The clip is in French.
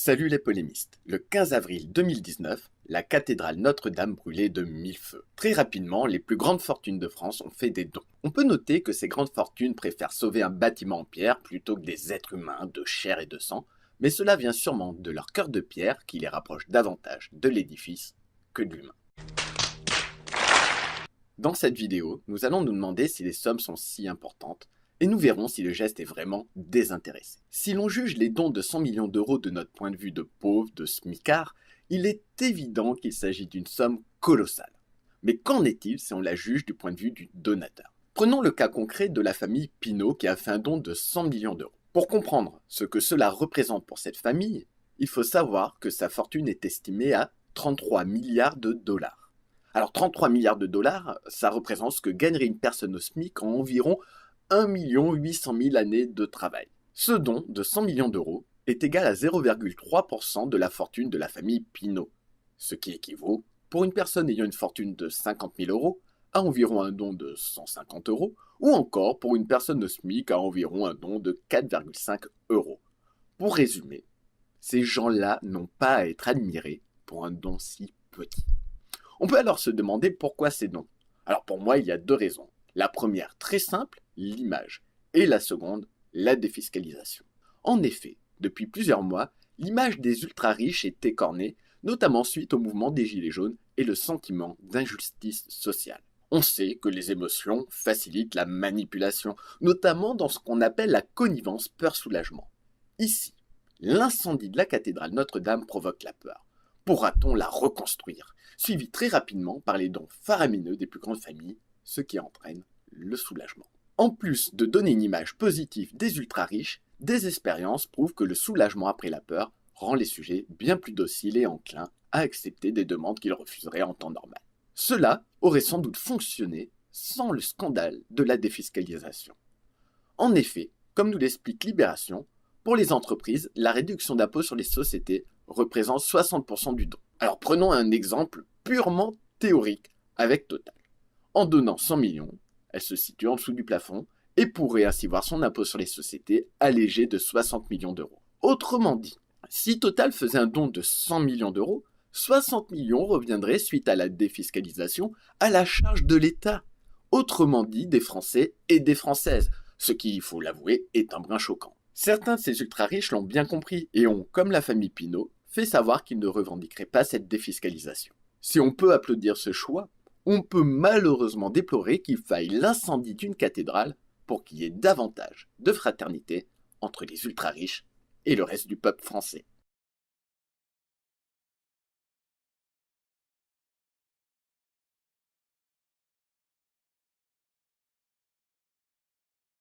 Salut les polémistes. Le 15 avril 2019, la cathédrale Notre-Dame brûlait de mille feux. Très rapidement, les plus grandes fortunes de France ont fait des dons. On peut noter que ces grandes fortunes préfèrent sauver un bâtiment en pierre plutôt que des êtres humains de chair et de sang, mais cela vient sûrement de leur cœur de pierre qui les rapproche davantage de l'édifice que de l'humain. Dans cette vidéo, nous allons nous demander si les sommes sont si importantes, et nous verrons si le geste est vraiment désintéressé. Si l'on juge les dons de 100 millions d'euros de notre point de vue de pauvre, de smicard, il est évident qu'il s'agit d'une somme colossale. Mais qu'en est-il si on la juge du point de vue du donateur? Prenons le cas concret de la famille Pinault qui a fait un don de 100 millions d'euros. Pour comprendre ce que cela représente pour cette famille, il faut savoir que sa fortune est estimée à 33 milliards de dollars. Alors 33 milliards de dollars, ça représente ce que gagnerait une personne au SMIC en environ 1 800 000 années de travail. Ce don de 100 millions d'euros est égal à 0,3% de la fortune de la famille Pinault, ce qui équivaut, pour une personne ayant une fortune de 50 000 euros, à environ un don de 150 euros, ou encore pour une personne au SMIC à environ un don de 4,5 euros. Pour résumer, ces gens-là n'ont pas à être admirés pour un don si petit. On peut alors se demander pourquoi ces dons. Alors pour moi, il y a deux raisons. La première, très simple, l'image. Et la seconde, la défiscalisation. En effet, depuis plusieurs mois, l'image des ultra-riches est écornée, notamment suite au mouvement des Gilets jaunes et le sentiment d'injustice sociale. On sait que les émotions facilitent la manipulation, notamment dans ce qu'on appelle la connivence peur-soulagement. Ici, l'incendie de la cathédrale Notre-Dame provoque la peur. Pourra-t-on la reconstruire? Suivi très rapidement par les dons faramineux des plus grandes familles, ce qui entraîne le soulagement. En plus de donner une image positive des ultra-riches, des expériences prouvent que le soulagement après la peur rend les sujets bien plus dociles et enclins à accepter des demandes qu'ils refuseraient en temps normal. Cela aurait sans doute fonctionné sans le scandale de la défiscalisation. En effet, comme nous l'explique Libération, pour les entreprises, la réduction d'impôt sur les sociétés représente 60% du don. Alors prenons un exemple purement théorique avec Total. En donnant 100 millions, elle se situe en dessous du plafond et pourrait ainsi voir son impôt sur les sociétés allégé de 60 millions d'euros. Autrement dit, si Total faisait un don de 100 millions d'euros, 60 millions reviendraient suite à la défiscalisation à la charge de l'État. Autrement dit, des Français et des Françaises, ce qui, il faut l'avouer, est un brin choquant. Certains de ces ultra-riches l'ont bien compris et ont, comme la famille Pinault, fait savoir qu'ils ne revendiqueraient pas cette défiscalisation. Si on peut applaudir ce choix, on peut malheureusement déplorer qu'il faille l'incendie d'une cathédrale pour qu'il y ait davantage de fraternité entre les ultra-riches et le reste du peuple français.